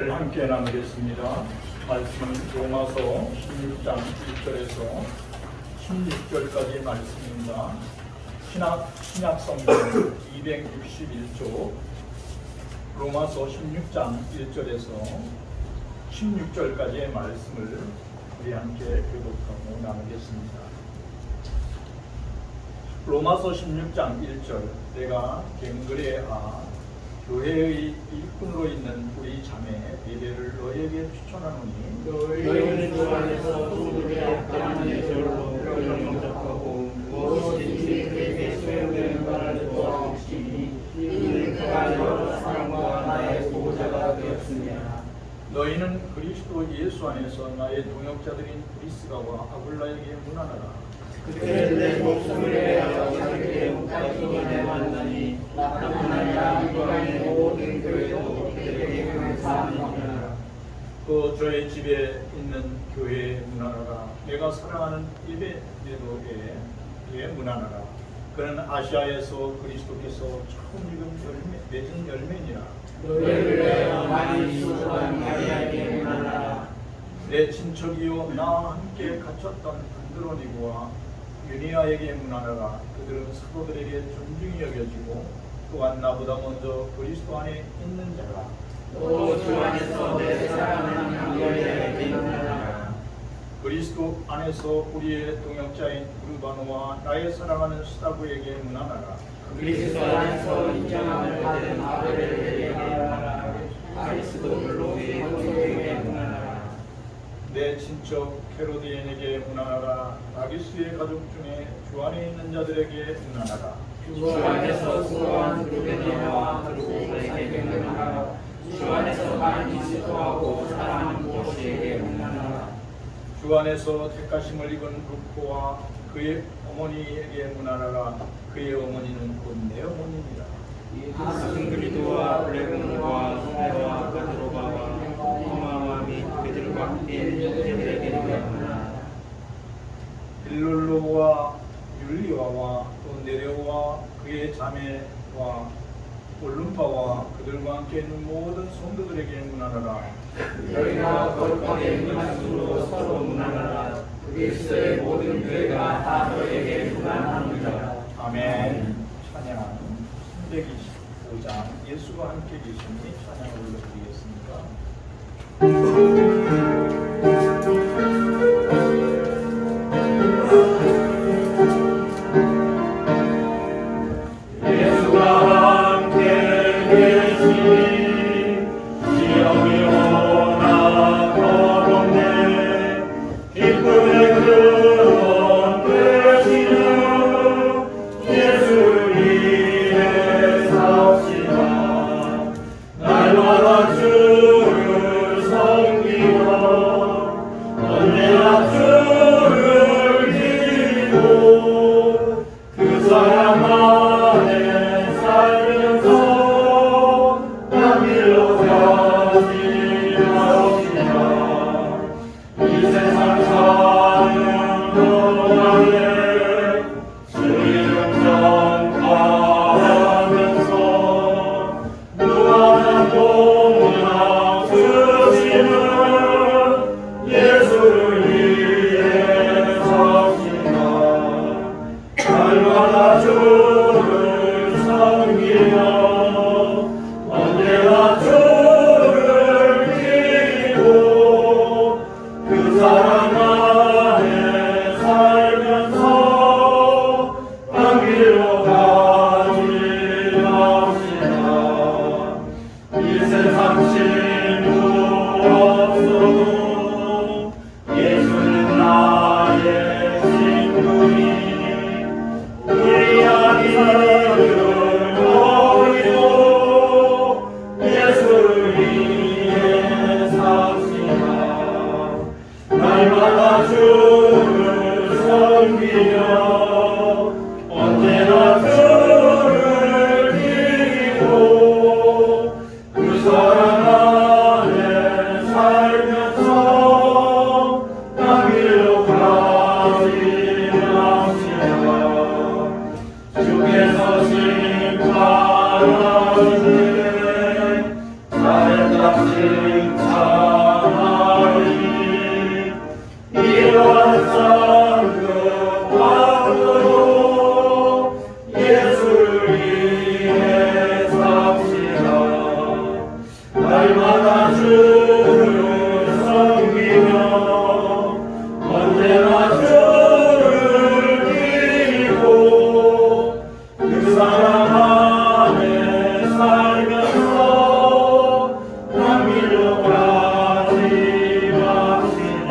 말씀을 함께 나누겠습니다. 말씀은 로마서 16장 1절에서 16절까지의 말씀입니다. 신약 성경 261쪽 로마서 16장 1절에서 16절까지의 말씀을 우리 함께 교독하고 나누겠습니다. 로마서 16장 1절 내가 갱그레아 교회의 일꾼으로 있는 우리 자매 베베를 너희에게 추천하노니 너희는 주 안에서 누구의 악당한 예절로 그를 영접하고 무엇이든지 그에게 소용되는 바를 도와주시니 이는 그가 여러 사람과 나의 보호자가 되었습니다. 너희는 그리스도 예수 안에서 나의 동역자들인 브리스가와 아굴라에게 문안하라. 그때는 내 목숨을 내어 자기의 목까지에 만나니 나뿐 아니라 이방의 모든 교회도 그에게 감사합니다. 또 저의 집에 있는 교회에 문안하라. 내가 사랑하는 에베네도에 문안하라. 그는 아시아에서 그리스도께서 처음 맺은 열매니라. 너희를 내어 많이 수고한 마리아에게 문안하라. 내 친척이요 나 함께 갇혔던 안드로니고와 유니아에게 문안하라. 그들은 사도들에게 존중이 여겨지고 또한 나보다 먼저 그리스도 안에 있는 자라. 또 주 안에서 내 사랑하는 한결에게 문안하라. 그리스도 안에서 우리의 동역자인 우르바노와 나의 사랑하는 스타브에게 문안하라. 그리스도 안에서 인정함을 받은 아벨에게 문안하라. 아리스도블로의 형제에게 문안하라. 내 친척 헤로디엔에게 문안하라. 나기스의 가족 중에 주 안에 있는 자들에게 문안하라. 주 안에서 수고한 루베네와 루베에게 문안하라. 주 안에서 많이 수고하고 사랑하는 모시에게 문안하라. 주 안에서 택하심을 입은 루코와 그의 어머니에게 문안하라. 그의 어머니는 곧 내 어머니니라. 아스syncrito와 블레곤과 소메와 베드로바와 토마와 및 그들과 함께 형제들에게 문안하라. 빌룰로와 율리와와 또 네레오와 그의 자매와 올lum파와 그들과 함께 있는 모든 성도들에게 문안하라. 너희가 거룩하게 문안으로 서로 문안하라. 그리스도의 모든 교회가 다 너희에게 문안합니다. 아멘. 찬양 325장 예수가 함께 계시니 찬양을 올려드리겠습니다. 날마다 주 날마다 주를 섬기며 언제나 주를 드리고 그 사랑 안에 살면서 남기려 가지 맙시다.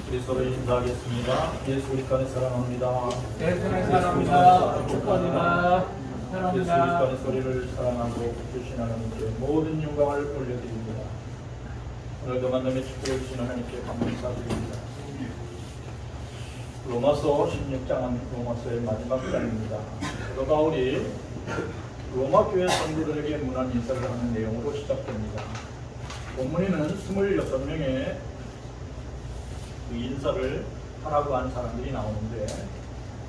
우리 서로 인사하겠습니다. 예수 그리스도 안에 사랑합니다. 예수를 사랑합니다. 축복합니다. 예수 사랑합니다. 그리스도 안에 소리를 사랑하고 주신 하나님께 모든 영광을 올려드립니다. 오늘도 만남의 축복을 주신 하나님께 감사드립니다. 로마서 16장은 로마서의 마지막 장입니다. 사도 바울이 로마 교회 성도들에게 문안 인사를 하는 내용으로 시작됩니다. 본문에는 26명의 그 인사를 하라고 한 사람들이 나오는데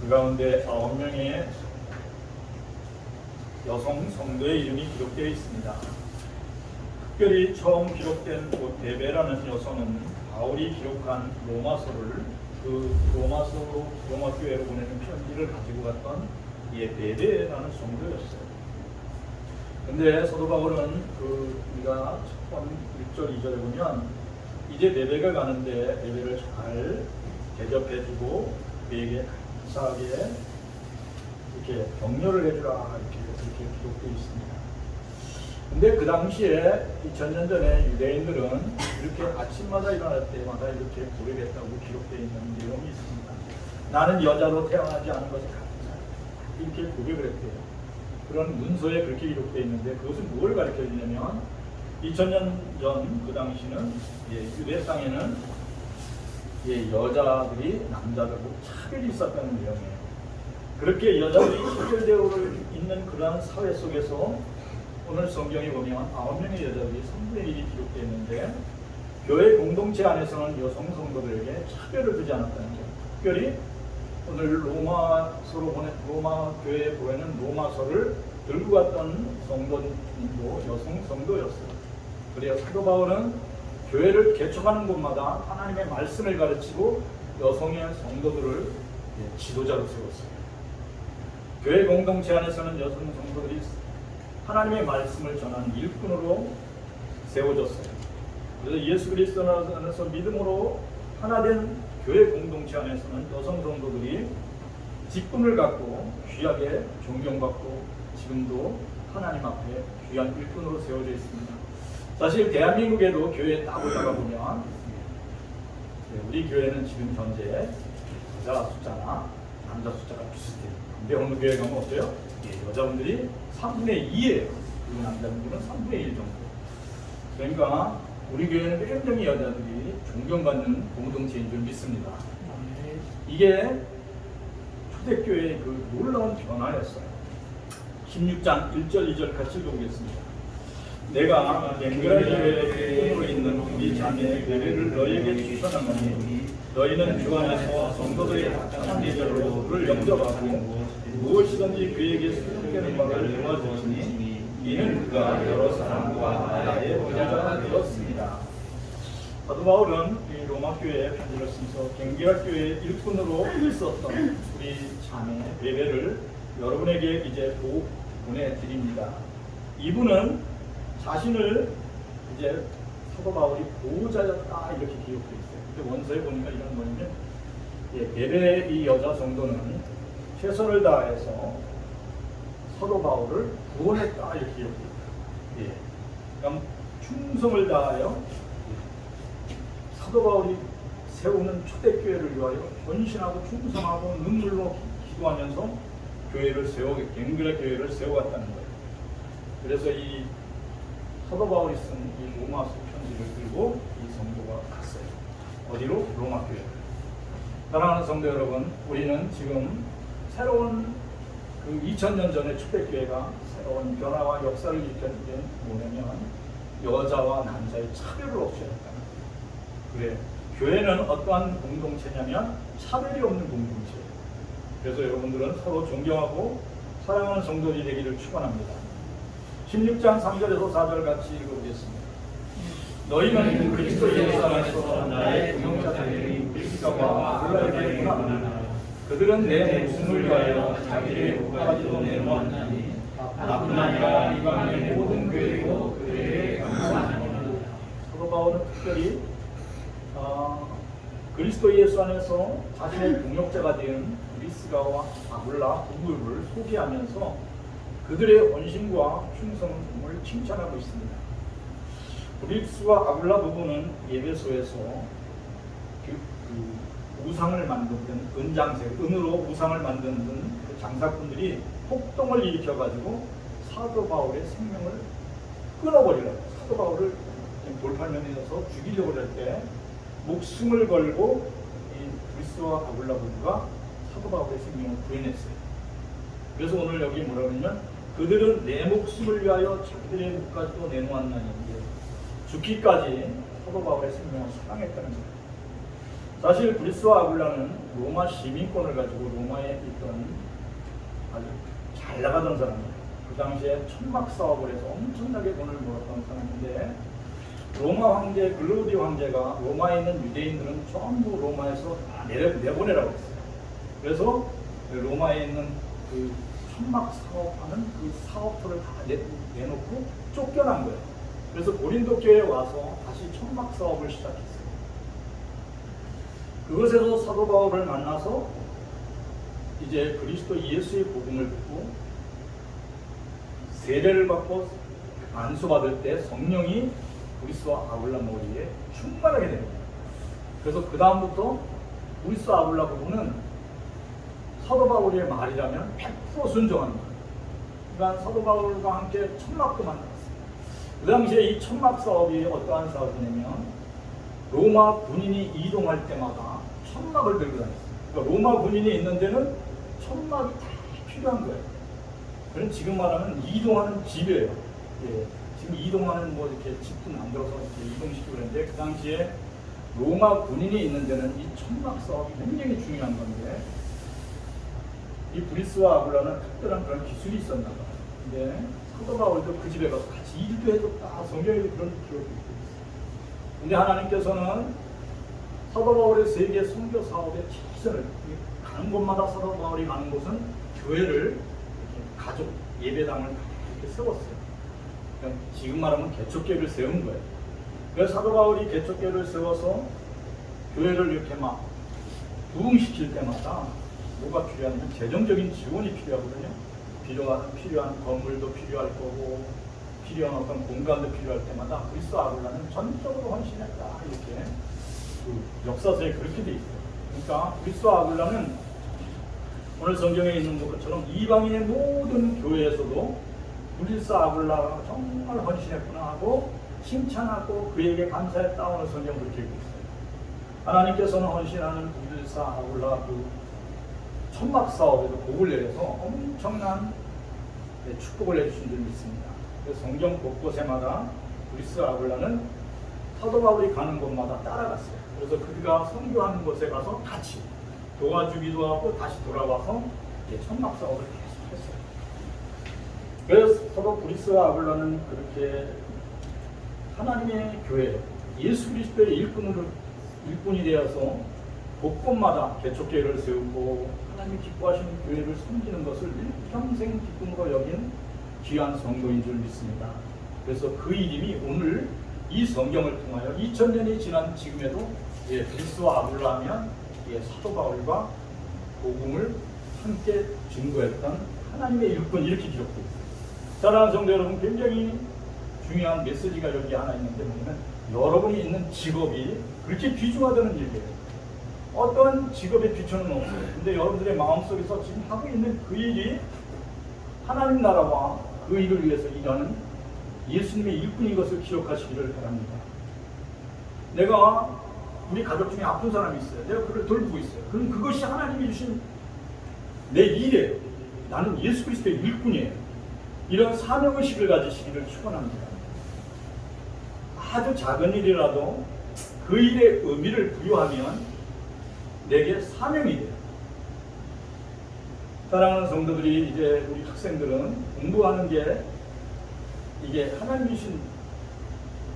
그 가운데 9명의 여성 성도의 이름이 기록되어 있습니다. 특별히 처음 기록된 베베라는 여성은 바울이 기록한 로마서를 그 로마 교회로 보내는 편지를 가지고 갔던 베베라는 성도였어요. 근데 사도 바울은 우리가 첫 1절 2절에 보면 이제 베베가 가는데 베베를 잘 대접해주고 그에게 감사하게 이렇게 격려를 해주라 이렇게 기록되어 있습니다. 근데 그 당시에 2000년 전에 유대인들은 이렇게 아침마다 일어날 때마다 이렇게 고백했다고 기록되어 있는 내용이 있습니다. 나는 여자로 태어나지 않은 것에 감사하다 이렇게 고백을 했대요. 그런 문서에 그렇게 기록되어 있는데 그것은 뭘 가르쳐 주냐면 2000년 전 그 당시는 유대 땅에는 여자들이 남자들하고 차별이 있었다는 내용이에요. 그렇게 여자들이 차별되어 있는 그러한 사회 속에서 오늘 성경에 보면 9명의 여자들이 3분의 1이 기록되어 있는데 교회 공동체 안에서는 여성 성도들에게 차별을 두지 않았다는 거예요. 특별히 오늘 로마 교회에 보이는 로마서를 들고 갔던 성도님도 여성 성도였어요. 그래서 사도 바울은 교회를 개척하는 곳마다 하나님의 말씀을 가르치고 여성의 성도들을 지도자로 세웠어요. 교회 공동체 안에서는 여성 성도들이 하나님의 말씀을 전하는 일꾼으로 세워졌어요. 그래서 예수 그리스도 안에서 믿음으로 하나된 교회 공동체 안에서는 여성 성도들이 직분을 갖고 귀하게 존경받고 지금도 하나님 앞에 귀한 일꾼으로 세워져 있습니다. 사실 대한민국에도 교회에 딱 올라가 보면 우리 교회는 지금 현재 여자 숫자나 남자 숫자가 비슷해요. 근데 어느 교회 가면 어때요? 여자분들이 3분의 2예요. 그리고 남자분들은 3분의 1 정도. 그러니까 우리 교회는 굉장히 여자들이 존경받는 공동체인 줄 믿습니다. 이게 초대교회의 그 놀라운 변화였어요. 16장 1절 2절 같이 읽어보겠습니다. 내가 맹글한 교회에 로 있는 우리 자매 베베를 너희에게 추천하노니 너희는 주 안에서 성도들의 합당한 예절로를 영접하고 무엇이든지 그에게 수용되는 바를 도와주시니 이는 그가 여러 사람과 나의 보좌가 되었습니다. 사도 바울은 이 로마 교회에 편지를 쓰면서 갱기라 교회의 일꾼으로 있었던 우리 자매 베베를 여러분에게 이제 보내드립니다. 이분은 자신을 이제 사도 바울이 보호자였다 이렇게 기록되어 있어요. 근데 원서에 보니까 이런 뭐냐면 베베의 이 여자 성도는 최선을 다해서 사도 바울을 구원했다 이렇게 기록되어 있어요. 그럼 충성을 다하여 사도 바울이 세우는 초대교회를 위하여 헌신하고 충성하고 눈물로 기도하면서 교회를 갱그라 교회를 세워갔다는 거예요. 그래서 이 사도 바울이 쓴 이 로마서 편지를 들고 이 성도가 갔어요. 어디로? 로마 교회. 사랑하는 성도 여러분, 우리는 지금 새로운 그 2000년 전의 초대교회가 새로운 변화와 역사를 일으켰던 게 뭐냐면 여자와 남자의 차별을 없애였다는 거예요. 그래, 교회는 어떠한 공동체냐면 차별이 없는 공동체예요. 그래서 여러분들은 서로 존경하고 사랑하는 성도들이 되기를 축원합니다. 16장 3절에서 4절 같이 읽어보겠습니다. 너희는 그리스도 예수 안에서 나의 동역자들이 그리스도와 아굴라에게 구하노니 그들은 내 목숨을 위하여 자기의 목까지도 내놓았나니 나뿐 아니라 이방인의 모든 교회고 그들에게 감사하니. 사도 바울은 특별히 그리스도 예수 안에서 자신의 동역자가 된 브리스가와 아굴라 부부를 소개하면서 그들의 헌신과 충성을 칭찬하고 있습니다. 브리스와 아굴라 부부는 예배소에서 그 우상을 만드는 은장색, 은으로 우상을 만드는 그 장사꾼들이 폭동을 일으켜가지고 사도 바울의 생명을 끊어버리려고, 사도 바울을 돌팔면에서 죽이려고 할 때 목숨을 걸고 이 브리스와 아굴라 부부가 사도 바울의 생명을 구해냈어요. 그래서 오늘 여기 뭐라 그러냐면 그들은 내 목숨을 위하여 자기들의 목까지도 내놓았나니, 죽기까지 사도 바울의 생명을 사랑했다는 거예요. 사실 브리스와 아굴라는 로마 시민권을 가지고 로마에 있던 아주 잘 나가던 사람이에요. 그 당시에 천막 사업을 해서 엄청나게 돈을 벌었던 사람인데, 로마 황제 글로디 황제가 로마에 있는 유대인들은 전부 로마에서 다 내보내라고 했어요. 그래서 로마에 있는 그 천막 사업하는 그 사업소를 다 내놓고 쫓겨난 거예요. 그래서 고린도 교회에 와서 다시 천막 사업을 시작했어요. 그것에서 사도 바울을 만나서 이제 그리스도 예수의 복음을 듣고 세례를 받고 안수받을 때 성령이 브리스와 아굴라 머리에 충만하게 됩니다. 그래서 그 다음부터 브리스와 아굴라 부부는 사도 바울의 말이라면 100% 순종하는 거예요. 그러니까 사도 바울과 함께 천막도 만들었어요. 그 당시에 이 천막 사업이 어떠한 사업이냐면 로마 군인이 이동할 때마다 천막을 들고 다녔어요. 그러니까 로마 군인이 있는 데는 천막이 다 필요한 거예요. 그럼 지금 말하면 이동하는 집이에요. 예. 지금 이동하는 뭐 이렇게 집도 만들어서 이렇게 이동시키고 그러는데, 그 당시에 로마 군인이 있는 데는 이 천막 사업이 굉장히 중요한 건데, 이 브리스와 아굴라는 특별한 그런 기술이 있었나 봐요. 근데 사도 바울도 그 집에 가서 같이 일도 해줬다, 성경에도 그런 기록이 있어요. 근데 하나님께서는 사도 바울의 세계 선교 사업의 최선을, 가는 곳마다 사도 바울이 가는 곳은 교회를 가족 예배당을 이렇게 세웠어요. 그러니까 지금 말하면 개척교회를 세운 거예요. 그래서 사도 바울이 개척교회를 세워서 교회를 이렇게 막 부흥시킬 때마다 뭐가 필요하냐면 재정적인 지원이 필요하거든요. 필요한 건물도 필요할 거고, 필요한 어떤 공간도 필요할 때마다 브리스 아굴라는 전적으로 헌신했다, 이렇게 그 역사서에 그렇게 돼 있어요. 그러니까 브리스 아굴라는 오늘 성경에 있는 것처럼 이방인의 모든 교회에서도 브리스 아굴라가 정말 헌신했구나 하고 칭찬하고 그에게 감사했다, 오늘 성경 그렇게 읽고 있어요. 하나님께서는 헌신하는 브리스 아굴라 그 천막 사업에도 복을 내려서 엄청난 축복을 해주신 줄 믿습니다. 그래서 성경 곳곳에마다 브리스 아굴라는 사도 바울이 가는 곳마다 따라갔어요. 그래서 그가 선교하는 곳에 가서 같이 도와주기도 하고 다시 돌아와서 천막 사업을 계속했어요. 그래서 서로 브리스와 아굴라는 그렇게 하나님의 교회, 예수 그리스도의 일꾼이 되어서 곳곳마다 개척교회를 세우고 하나님이 기뻐하시는 교회를 섬기는 것을 일평생 기쁨으로 여긴 귀한 성도인 줄 믿습니다. 그래서 그 이름이 오늘 이 성경을 통하여 2000년이 지난 지금에도 브리스와 아굴라 하면 사도 바울과 복음을 함께 증거했던 하나님의 일꾼, 이렇게 기록되어 있습니다. 사랑하는 성도 여러분, 굉장히 중요한 메시지가 여기 하나 있는데, 뭐냐면 여러분이 있는 직업이 그렇게 귀중하다는 얘기예요. 어떤 직업의 귀천은 없어요. 근데 여러분들의 마음속에서 지금 하고 있는 그 일이 하나님 나라와 그 일을 위해서 일하는 예수님의 일꾼인 것을 기억하시기를 바랍니다. 내가 우리 가족 중에 아픈 사람이 있어요. 내가 그를 돌보고 있어요. 그럼 그것이 하나님이 주신 내 일이에요. 나는 예수 그리스도의 일꾼이에요. 이런 사명의식을 가지시기를 축원합니다. 아주 작은 일이라도 그 일의 의미를 부여하면 내게 사명이 돼요. 사랑하는 성도들이, 이제 우리 학생들은 공부하는 게 이게 하나님이 주신,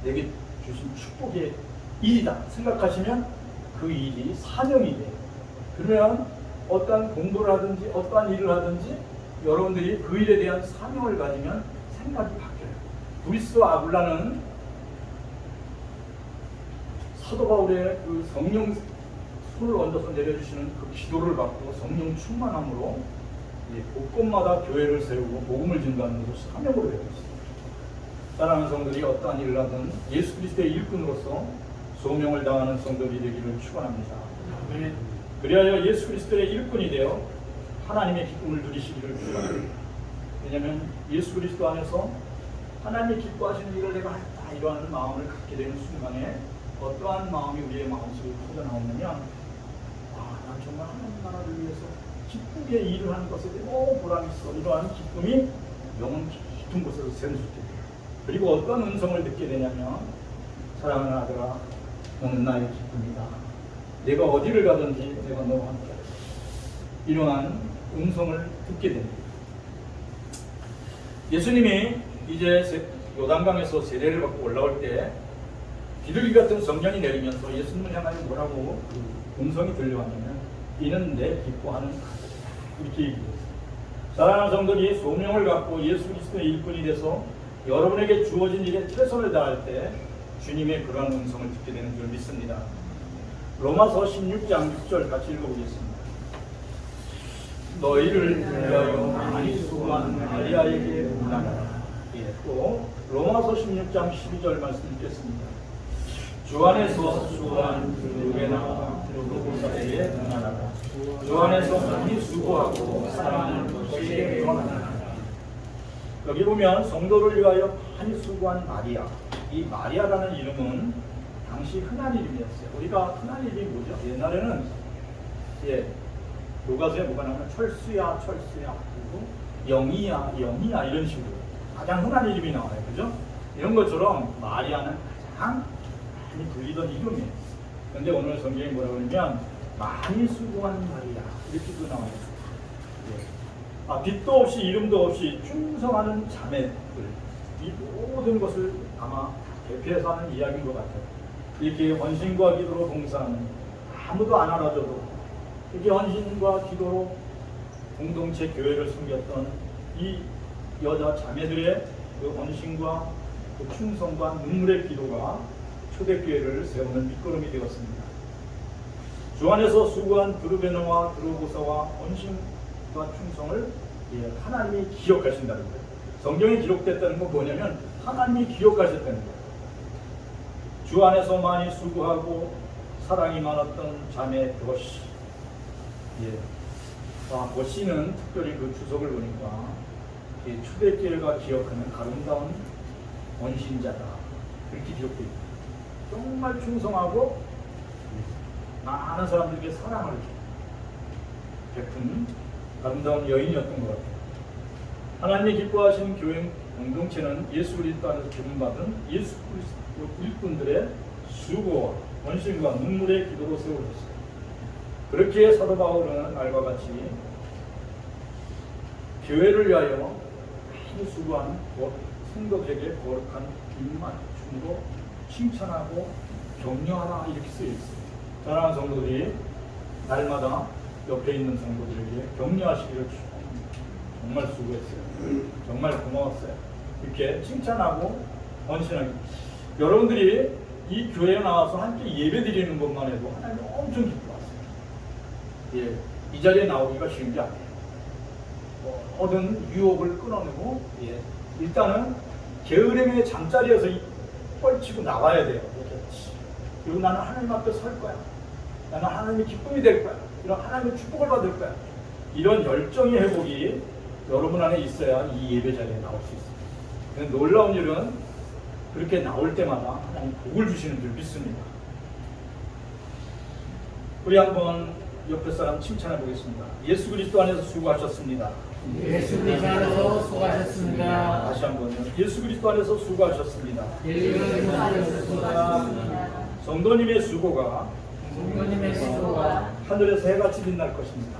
내게 주신 축복의 일이다 생각하시면 그 일이 사명이 돼요. 그러면 어떠한 공부를 하든지 어떠한 일을 하든지 여러분들이 그 일에 대한 사명을 가지면 생각이 바뀌어요. 브리스 아굴라는 사도 바울의 그 성령 손을 얹어서 내려주시는 그 기도를 받고 성령 충만함으로 곳곳마다 교회를 세우고 복음을 전가하는 것을 사명으로 배웠습니다. 사랑하는 성도들이 어떠한 일을 하든 예수 그리스도의 일꾼으로서 소명을 다하는 성도들이 되기를 축원합니다. 그리하여 예수 그리스도의 일꾼이 되어 하나님의 기쁨을 누리시기를 축원합니다. 왜냐하면 예수 그리스도 안에서 하나님이 기뻐하시는 일을 내가 했다 이러한 마음을 갖게 되는 순간에 어떠한 마음이 우리의 마음속에 터져나오느냐, 난 정말 하나님 나라를 위해서 기쁘게 일을 하는 것에 대해 보람이 있어. 이러한 기쁨이 영혼 깊은 곳에서 샘솟게 돼요. 그리고 어떤 음성을 듣게 되냐면, 사랑하는 아들아, 너는 나의 기쁨이다. 내가 어디를 가든지 내가 너와 함께 하리라. 이러한 음성을 듣게 됩니다. 예수님이 이제 요단강에서 세례를 받고 올라올 때 비둘기 같은 성령이 내리면서 예수님을 향하여 뭐라고 음성이 들려왔냐면, 이는 내 기뻐하는 아들이다. 이렇게 얘기했어요. 사랑하는 성도들이 소명을 갖고 예수 그리스도의 일꾼이 돼서 여러분에게 주어진 일에 최선을 다할 때 주님의 그러한 음성을 듣게 되는 줄 믿습니다. 로마서 16장 6절 같이 읽어보겠습니다. 너희를 위하여 많이 수고한 마리아에게 문안하라. 또 로마서 16장 12절 말씀 읽겠습니다. 주 안에서 수고한 누게나 드로고사에게 문안하라. 주 안에서 많이 수고하고 사랑하는 것에게 문안하라. 여기 보면 성도를 위하여 많이 수고한 마리아. 이 마리아라는 이름은 당시 흔한 이름이었어요. 우리가 흔한 이름이 뭐죠? 옛날에는 교과서에 뭐가 나오면 철수야 그리고 영희야 이런 식으로 가장 흔한 이름이 나와요. 그죠? 이런 것처럼 마리아는 가장 많이 불리던 이름이에요. 그런데 오늘 성경이 뭐라고 하냐면 많이 수고한 마리아 이렇게도 나와요. 빛도 없이 이름도 없이 충성하는 자매들, 이 모든 것을 아마 대표해서 하는 이야기인 것 같아요. 이렇게 헌신과 기도로 봉사하는, 아무도 안 알아줘도 이렇게 헌신과 기도로 공동체 교회를 섬겼던 이 여자 자매들의 그 헌신과 그 충성과 눈물의 기도가 초대교회를 세우는 밑거름이 되었습니다. 주 안에서 수고한 드루베나와 드루고사와 헌신과 충성을 하나님이 기억하신다는 거예요. 성경에 기록됐다는 건 뭐냐면 하나님이 기억하셨다는 거예요. 주 안에서 많이 수고하고 사랑이 많았던 자매 도시. 도시는 특별히 그 주석을 보니까 초대교회가 기억하는 아름다운 헌신자다. 그렇게 기록되어 있다. 정말 충성하고 많은 사람들에게 사랑을 베푼 아름다운 여인이었던 것 같아요. 하나님이 기뻐하시는 교회 공동체는 예수 그리스도 안에서 기름받은 예수 그리스도 일꾼들의 수고와 헌신과 눈물의 기도로 세워졌어요. 그렇게 사도 바울은 알과 같이 교회를 위하여 많이 수고한 성도들에게 거룩한 입맞춤으로 칭찬하고 격려하라 이렇게 쓰여 있어요. 사랑하는 성도들이 날마다 옆에 있는 성도들에게 격려하시기를 정말 수고했어요. 정말 고마웠어요. 이렇게 칭찬하고 헌신하기. 여러분들이 이 교회에 나와서 함께 예배 드리는 것만 해도 하나님 엄청 기뻐하세요. 이 자리에 나오기가 쉬운 게 아니에요. 모든 유혹을 끊어내고 일단은 게으름의 잠자리에서 뻘치고 나와야 돼요. 그리고 나는 하나님 앞에 설 거야. 나는 하나님의 기쁨이 될 거야. 이런 하나님의 축복을 받을 거야. 이런 열정의 회복이 여러분 안에 있어야 이 예배 자리에 나올 수 있어요. 놀라운 일은 그렇게 나올 때마다 하나님 복을 주시는 줄 믿습니다. 우리 한번 옆에 사람 칭찬해 보겠습니다. 예수 그리스도 안에서 수고하셨습니다. 예수 그리스도 안에서 수고하셨습니다. 다시 한번요. 예수 그리스도 안에서 수고하셨습니다. 예수 그리스도 안에서 수고하셨습니다. 성도님의 수고가 성도님의 수고가 하늘에서 해같이 빛날 것입니다.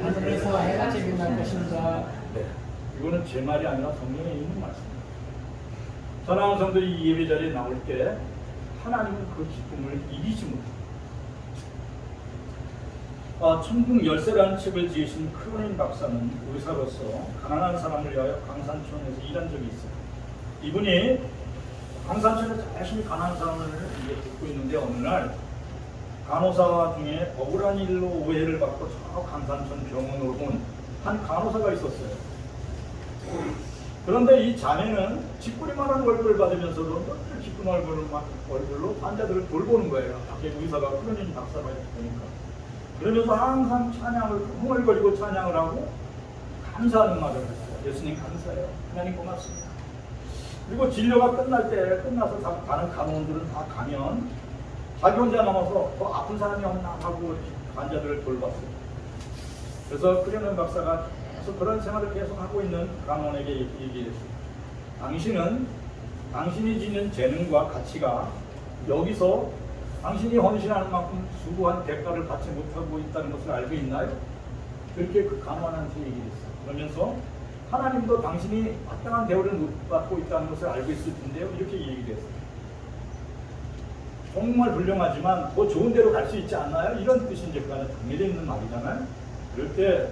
하늘에서 해같이 빛날 것입니다. 네, 이거는 제 말이 아니라 성경에 있는 말씀입니다. 사랑하는 성도들이 이 예배 자리에 나올 때 하나님은 그 기쁨을 이기지 못합니다. 천국 열쇠라는 책을 지으신 크로닌 박사는 의사로서 가난한 사람을 위하여 강산촌에서 일한 적이 있어요. 이분이 강산촌에서 열심히 가난한 사람을 돕고 있는데 어느 날 간호사 중에 억울한 일로 오해를 받고 저 강산촌 병원으로 온 한 간호사가 있었어요. 그런데 이 자매는 짓구리만한 월급을 받으면서도 늘 기쁜 얼굴로 환자들을 돌보는 거예요. 밖에 의사가 크로닌 박사가 보니까. 그러면서 항상 찬양을 흥얼거리고 찬양을 하고 감사하는 말을 했어요. 예수님 감사해요. 하나님 고맙습니다. 그리고 진료가 끝나서 가는 간호원들은 다 가면 자기 혼자 남아서 더 아픈 사람이 없나 하고 환자들을 돌봤어요. 그래서 크로닌 박사가 계속 그런 생활을 계속 하고 있는 간호원에게 얘기했어요. 당신이 지닌 재능과 가치가 여기서 당신이 헌신하는 만큼 수고한 대가를 받지 못하고 있다는 것을 알고 있나요? 그렇게 그 간호원한테 얘기했어요. 그러면서 하나님도 당신이 마땅한 대우를 못 받고 있다는 것을 알고 있을 텐데요. 이렇게 얘기를 했어요. 정말 훌륭하지만 더 좋은 데로 갈 수 있지 않나요? 이런 뜻이 이제 그 안에 담겨져 있는 말이잖아요. 그럴 때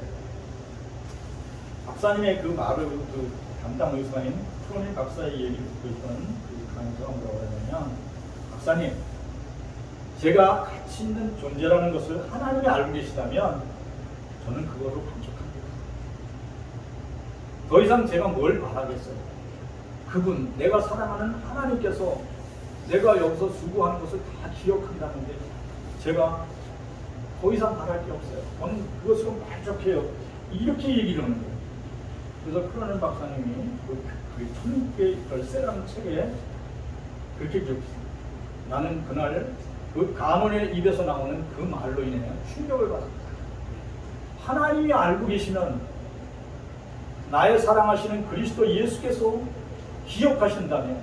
박사님의 그 말을 그 담당 의사인 크로닌 박사의 얘기를 듣고 있던 그 강사가 뭐라고 하냐면, 박사님, 제가 가치 있는 존재라는 것을 하나님이 알고 계시다면 저는 그거로 만족합니다. 더 이상 제가 뭘 바라겠어요. 그분, 내가 사랑하는 하나님께서 내가 여기서 수고하는 것을 다 기억한다는 게 제가 더 이상 바랄 게 없어요. 저는 그것으로 만족해요. 이렇게 얘기를 하는 거예요. 그래서 크로닌 박사님이 그 천국의 열쇠라는 책에 그렇게 기록했습니다. 나는 그날 그 간원의 입에서 나오는 그 말로 인해 충격을 받았다. 하나님이 알고 계시면 나의 사랑하시는 그리스도 예수께서 기억하신다면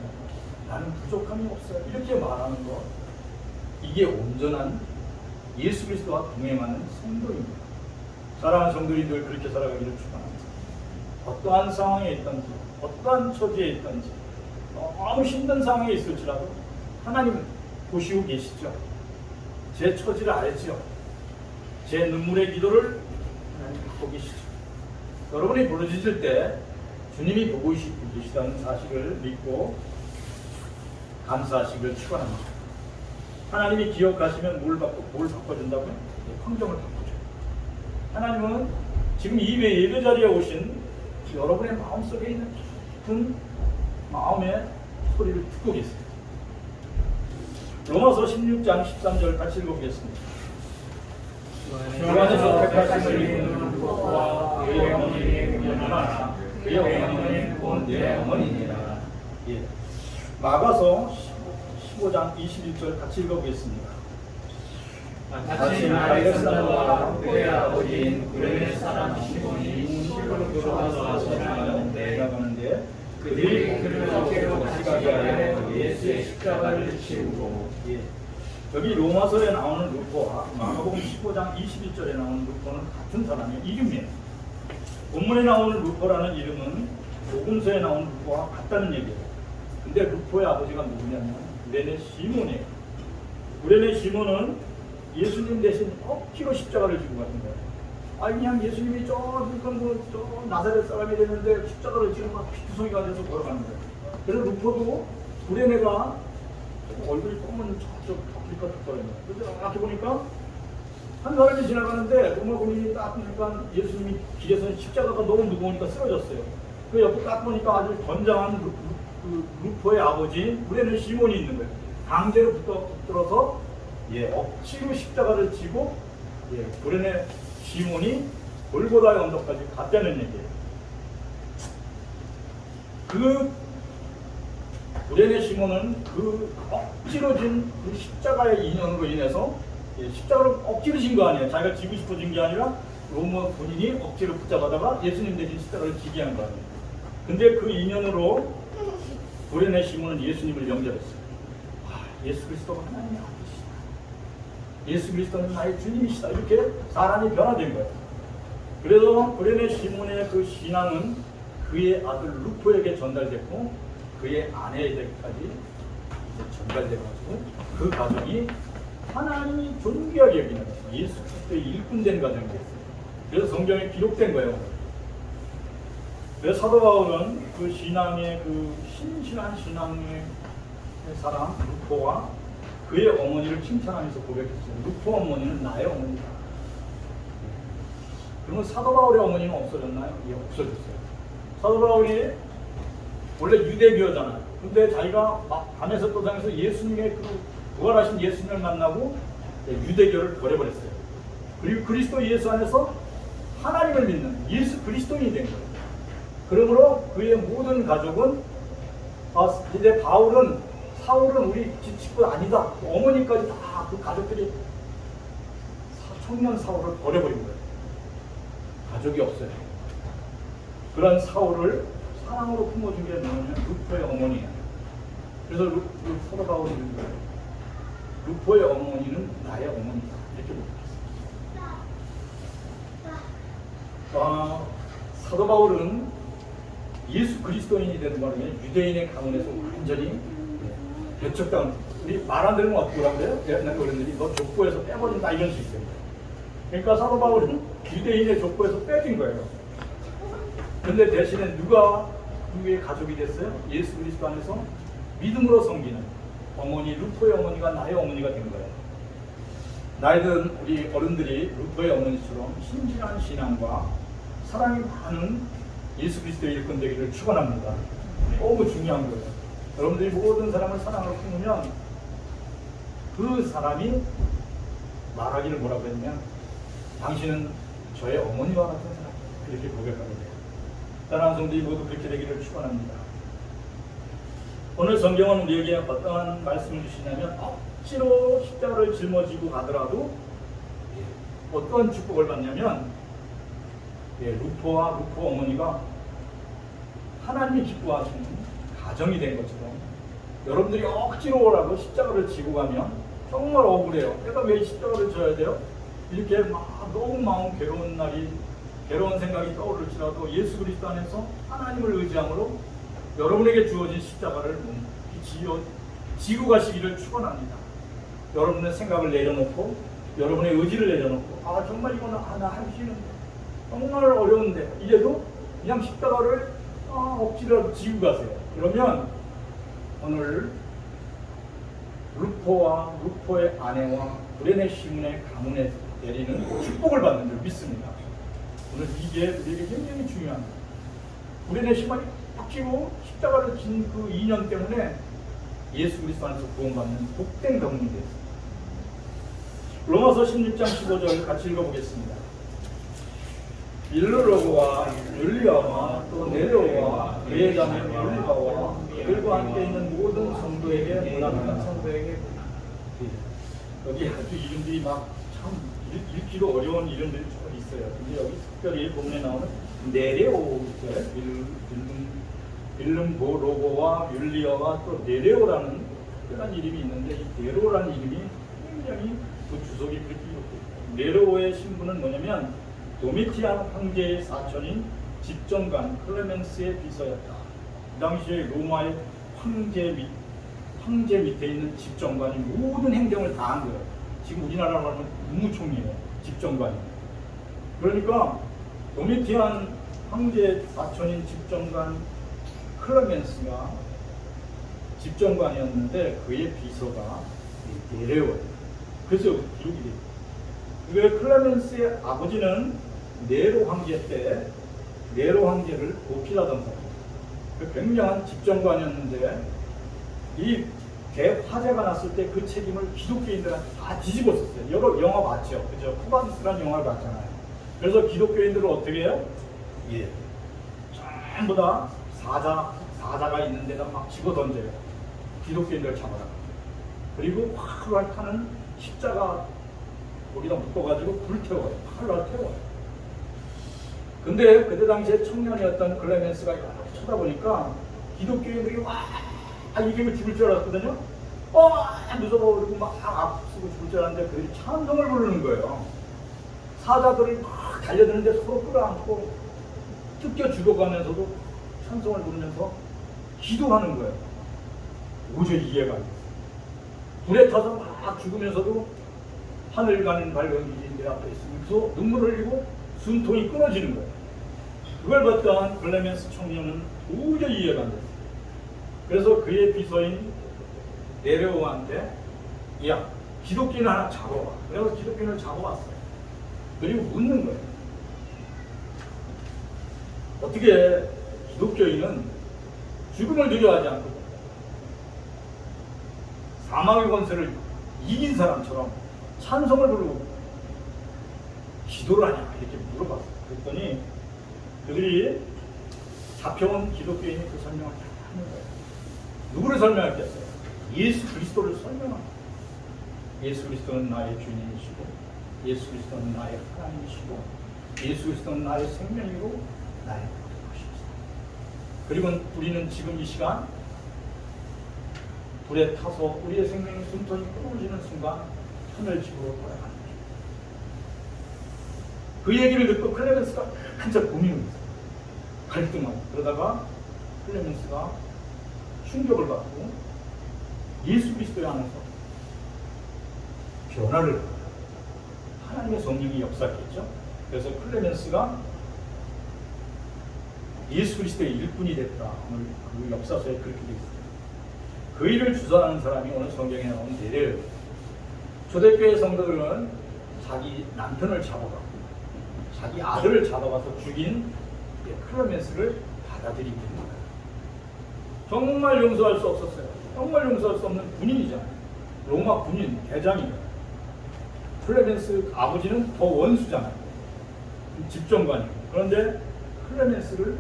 나는 부족함이 없어요. 이렇게 말하는 것, 이게 온전한 예수 그리스도와 동행하는 성도입니다. 사랑하는 성도들이 늘 그렇게 살아가기를 축원합니다. 어떠한 상황에 있든지, 어떠한 처지에 있든지, 너무 힘든 상황에 있을지라도 하나님 보시고 계시죠. 제 처지를 알죠. 제 눈물의 기도를 하나님 보고 계시죠. 여러분이 부르짖을 때 주님이 보고 계시다는 사실을 믿고 감사하시기를 축원합니다. 하나님이 기억하시면 뭘 바꿔준다고요? 환경을 바꿔줘요. 하나님은 지금 이 예배 자리에 오신 여러분의 마음속에 있는 깊은 마음의 소리를 듣고 계세요. 로마서 16장 13절 같이 읽어보겠습니다. 주 안에서 택하심을 입는 것과 그의 어머니의 은혜나 그의 어머니는 곧 내 어머니니라. 예. 마가서 15장 21절 같이 읽어보겠습니다. 마침 알렉산더와 그의 아버지인 구레네 사람 시몬이 시골로 들어가서 지나가는데 그들이 그를 어깨로 시가게 하여 예수의 십자가를 지우고. 예. 여기 로마서에 나오는 루포와 마가복음 15장 21절에 나오는 루포는 같은 사람의 이름이에요. 본문에 나오는 루포라는 이름은 복음서에 나오는 루포와 같다는 얘기예요. 근데 루포의 아버지가 누구냐면 구레네 시몬이에요. 구레네 시몬은 예수님 대신 억지로 십자가를 지고 가신 거예요. 그냥 예수님이 저 나사렛 사람이 됐는데 십자가를 지고 막 피투성이가 돼서 걸어가는 거예요. 그래서 루포도 구레네가 얼굴이 검은 저쪽 아프리카 쪽거든요. 그래서 이렇게 보니까 한 사람이 지나가는데 정말 본인이 딱 보니까 예수님이 길에서 십자가가 너무 무거우니까 쓰러졌어요. 그 옆에 딱 보니까 아주 건장한 루포의 아버지 구레네 시몬이 있는 거예요. 강제로 붙들어서 억지로 십자가를 지고 구레네 시몬이 골고다의 언덕까지 갔다는 얘기예요. 그 구레네 시몬은 그 억지로 진 그 십자가의 인연으로 인해서 십자가를 억지로 진 거 아니에요. 자기가 지고 싶어진 게 아니라 로마 본인이 억지로 붙잡아다가 예수님 대신 십자가를 지게 한 거 아니에요. 근데 그 인연으로 구레네 시몬은 예수님을 영접했어요. 예수 그리스도가 하나님의 아버지시다. 예수 그리스도는 나의 주님이시다. 이렇게 사람이 변화된 거예요. 그래서 구레네 시몬의 그 신앙은 그의 아들 루포에게 전달됐고 그의 아내에게까지 전달돼가지고 그 가정이 하나님이 존귀하게 여기는 예수 그리스도의 일꾼된 가정이 됐어요. 그래서 성경에 기록된 거예요. 그래서 사도 바울은 그 신앙의 그 신실한 신앙의 사람 루포와 그의 어머니를 칭찬하면서 고백했어요. 루포 어머니는 나의 어머니다. 그러면 사도 바울의 어머니는 없어졌나요? 예, 없어졌어요. 사도 바울이 원래 유대교잖아요. 근데 자기가 막 밤에서 도당에서 예수님의 그 부활하신 예수님을 만나고 유대교를 버려버렸어요. 그리고 그리스도 예수 안에서 하나님을 믿는 예수 그리스도인이 된 거예요. 그러므로 그의 모든 가족은 이제 사울은 우리 식구 아니다. 어머니까지 다 그 가족들이 청년 사울을 버려버린 거예요. 가족이 없어요. 그런 사울을 사랑으로 품어준 게 뭐냐면 루포의 어머니예요. 그래서 사도 바울이 이런 거예요. 루포의 어머니는 나의 어머니다. 이렇게 mov했습니다. 사도 바울은 예수 그리스도인이 되는 바람에 유대인의 가문에서 완전히 배척당을. 우리 말 안 들으면 어떻게 하라고 그래요? 옛날 어른들이 너 족보에서 빼버린다 이런 수 있어요. 그러니까 사도 바울은 유대인의 족보에서 빼진 거예요. 그런데 대신에 누구의 가족이 됐어요? 예수 그리스도 안에서 믿음으로 섬기는 어머니, 루포의 어머니가 나의 어머니가 된 거예요. 나이든 우리 어른들이 루포의 어머니처럼 신실한 신앙과 사랑이 많은 예수 그리스도의 일꾼 되기를 축원합니다. 너무 중요한 거예요. 여러분들이 모든 사람을 사랑으로 품으면 그 사람이 말하기를 뭐라고 했냐면 당신은 저의 어머니와 같은 사람, 그렇게 고백하게 돼요. 다른 성도들이 모두 그렇게 되기를 축원합니다. 오늘 성경은 우리에게 어떠한 말씀을 주시냐면 억지로 십자가를 짊어지고 가더라도 어떤 축복을 받냐면 루포와 루포 어머니가 하나님이 기뻐하시는 가정이 된 것처럼 여러분들이 억지로 오라고 십자가를 지고 가면 정말 억울해요. 내가 왜 십자가를 져야 돼요? 이렇게 막 너무 마음 괴로운 생각이 떠오를지라도 예수 그리스도 안에서 하나님을 의지함으로 여러분에게 주어진 십자가를 지고 가시기를 축원합니다. 여러분의 생각을 내려놓고 여러분의 의지를 내려놓고 정말 이거는 나 할 수 있는데 정말 어려운데 이래도 그냥 십자가를 억지로 지고 가세요. 그러면 오늘 루포의 아내와 구레네 시문의 가문에 내리는 축복을 받는 줄 믿습니다. 오늘 이게 우리에게 굉장히 중요합니다. 구레네 시문이 딱 쥐고 십자가를 진 그 인연 때문에 예수 그리스도 안에서 구원받는 복된 가문이 됐습니다. 로마서 16장 15절 같이 읽어보겠습니다. 일루로고와 율리아와 또 네로와 그의 자매 율리아와 그들과 함께 있는 모든 성도에게 문합니다. 여기 아주 이름들이 막 참 읽기도 어려운 이름들이 좀 있어요. 근데 여기 특별히 본문에 나오는 네레오, 일름보로고와 율리아와 또 네레오라는 특별한 이름이 있는데 이 네로라는 이름이 굉장히 그 주석이 그렇게 이렇게 네로의 신분은 뭐냐면 도미티안 황제의 사촌인 집정관 클레멘스의 비서였다. 그 당시에 로마의 황제 밑에 있는 집정관이 모든 행정을 다 한 거예요. 지금 우리나라로 하면 국무총리예요. 집정관이. 그러니까 도미티안 황제 사촌인 집정관 클레멘스가 집정관이었는데 그의 비서가 네레오예요. 그래서 기록이 돼요. 그 클레멘스의 아버지는 네로 황제 때 네로 황제를 보필하던 사람, 굉장한 집정관이었는데 이 대화재가 났을 때 그 책임을 기독교인들한테 다 뒤집었었어요. 여러 영화 봤죠, 그죠? 쿠바디스라는 영화를 봤잖아요. 그래서 기독교인들을 어떻게 해요? 전부 다 사자가 있는 데다 막 집어 던져요. 기독교인들을 잡아라. 그리고 활활 타는 십자가 거기다 묶어가지고 불태워요. 활활 태워요. 근데 그때 당시에 청년이었던 클레멘스가 이렇게 쳐다보니까 기독교인들이 이게 죽을 줄 알았거든요. 무서워. 그리고 막 앞서고 죽을 줄 알았는데 그들이 찬송을 부르는 거예요. 사자들이 막 달려드는데 서로 끌어안고 뜯겨 죽어가면서도 찬송을 부르면서 기도하는 거예요. 도저히 이해가 안 됐어요. 불에 타서 막 죽으면서도 하늘 가는 발걸음이 내 앞에 있으면서 눈물을 흘리고 숨통이 끊어지는 거예요. 그걸 봤던 클레멘스 총리는 도저히 이해가 안 됐어요. 그래서 그의 비서인 네레오한테 야, 기독교인 하나 잡아와. 그래서 기독교인을 잡아왔어요. 그리고 묻는 거예요. 어떻게 기독교인은 죽음을 두려워하지 않고 사망의 권세를 이긴 사람처럼 찬송을 부르고 기도를 하냐 이렇게 물어봤어요. 그랬더니 그들이 잡혀온 기독교인이 그 설명을 다 하는 거예요. 누구를 설명했겠어요? 예수 그리스도를 설명합니다. 예수 그리스도는 나의 주님이시고 예수 그리스도는 나의 하나님이시고 예수 그리스도는 나의 생명이고 나의 모든 것입니다. 그리고 우리는 지금 이 시간 불에 타서 우리의 생명이 숨통이 끊어지는 순간 하늘집으로 돌아가는 거죠. 그 얘기를 듣고 클레멘스가 한참 고민을 했어요. 갈등하고 그러다가 클레멘스가 충격을 받고 예수 그리스도의 안에서 변화를 하나님의 성령이 역사했겠죠. 그래서 클레멘스가 예수 그리스도의 일꾼이 됐다. 오늘 그 역사서에 그렇게 되어 있습니다. 그 일을 주선하는 사람이 오늘 성경에 나온 네레오. 초대교회 성도들은 자기 남편을 잡아가고 자기 아들을 잡아가서 죽인 클레멘스를 받아들이게 됩니다. 정말 용서할 수 없었어요. 정말 용서할 수 없는 군인이잖아요. 로마 군인 대장이에요. 클레멘스 아버지는 더 원수잖아요. 집정관이고. 그런데 클레멘스를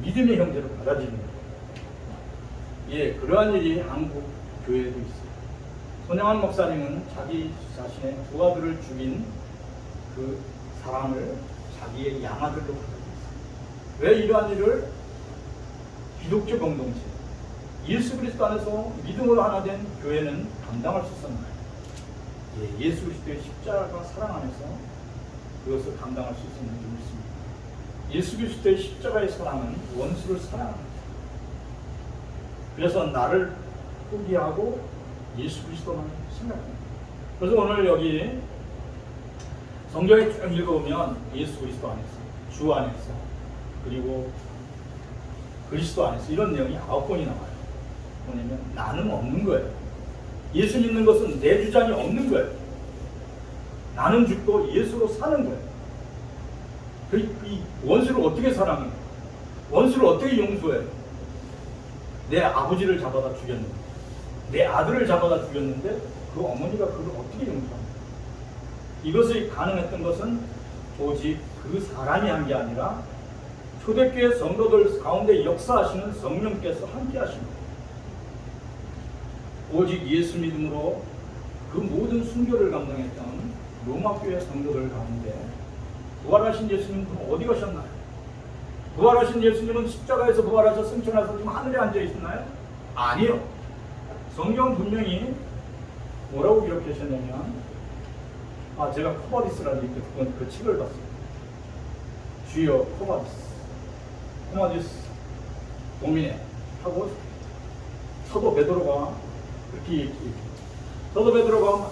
믿음의 형제로 받아들이는 거예요. 예, 그러한 일이 한국 교회에도 있어요. 손영환 목사님은 자기 자신의 두 아들을 죽인 그 사람을 자기의 양아들로 받아들였어요. 왜 이러한 일을 기독교 공동체, 예수 그리스도 안에서 믿음으로 하나 된 교회는 감당할 수 있었나요? 예, 예수 그리스도의 십자가 사랑 안에서 그것을 감당할 수 있었는지 묻습니다. 예수 그리스도의 십자가의 사랑은 원수를 사랑합니다. 그래서 나를 포기하고 예수 그리스도만 생각합니다. 그래서 오늘 여기 성경에 쭉 읽어보면 예수 그리스도 안에서, 주 안에서, 그리고 그리스도 안에서 이런 내용이 9번이 나와요. 뭐냐면 나는 없는 거예요. 예수 믿는 것은 내 주장이 없는 거예요. 나는 죽고 예수로 사는 거예요. 이 원수를 어떻게 사랑해요? 원수를 어떻게 용서해요? 내 아버지를 잡아다 죽였는데, 내 아들을 잡아다 죽였는데 그 어머니가 그걸 어떻게 용서합니까? 이것이 가능했던 것은 오직 그 사람이 한 게 아니라 초대교회 성도들 가운데 역사하시는 성령께서 함께 하신 거예요. 오직 예수 믿음으로 그 모든 순교를 감당했던 로마 교회 성도들 가운데 부활하신 예수님은 어디 가셨나요? 부활하신 예수님은 십자가에서 부활하셔 승천하셔서 지금 하늘에 앉아 있었나요? 아니요. 성경 분명히 뭐라고 기록하셨냐면, 제가 코바디스라는 그 책을 봤어요. 주여 코바디스 도미네 하고 사도 베드로가 그렇게 얘기해요. 사도 베드로가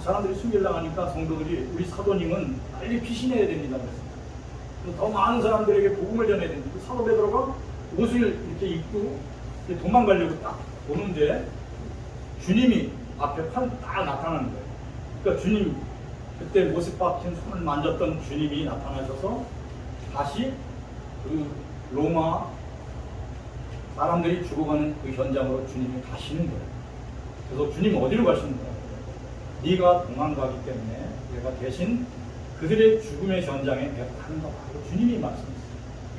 사람들이 숨길당하니까 성도들이 우리 사도님은 빨리 피신해야 됩니다. 그래서 더 많은 사람들에게 복음을 전해야 됩니다. 사도 베드로가 옷을 이렇게 입고 도망가려고 딱 보는데 주님이 앞에 딱 나타나는 거예요. 그러니까 주님, 그때 못에 박힌 손을 만졌던 주님이 나타나셔서 다시 그 로마 사람들이 죽어가는 그 현장으로 주님이 가시는 거예요. 그래서 주님 어디로 가시는 거예요? 네가 도망가기 때문에 내가 대신 그들의 죽음의 현장에 내가 가는 거라고 주님이 말씀했어요.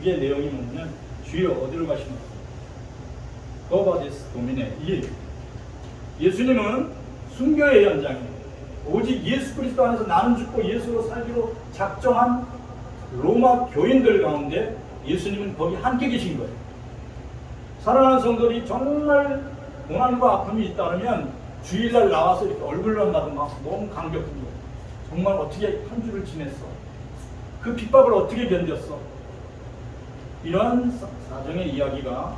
이게 내용이 뭐냐면 주여 어디로 가시는 거예요? 거바디스 도미네. 예수님은 순교의 현장이에요. 오직 예수 그리스도 안에서 나는 죽고 예수로 살기로 작정한 로마 교인들 가운데 예수님은 거기 함께 계신 거예요. 사랑하는 성도들이 정말 고난과 아픔이 있다면 주일날 나와서 이렇게 얼굴만 봐도 막 너무 감격한 거예요. 정말 어떻게 한 주를 지냈어? 그 핍박을 어떻게 견뎠어? 이런 사정의 이야기가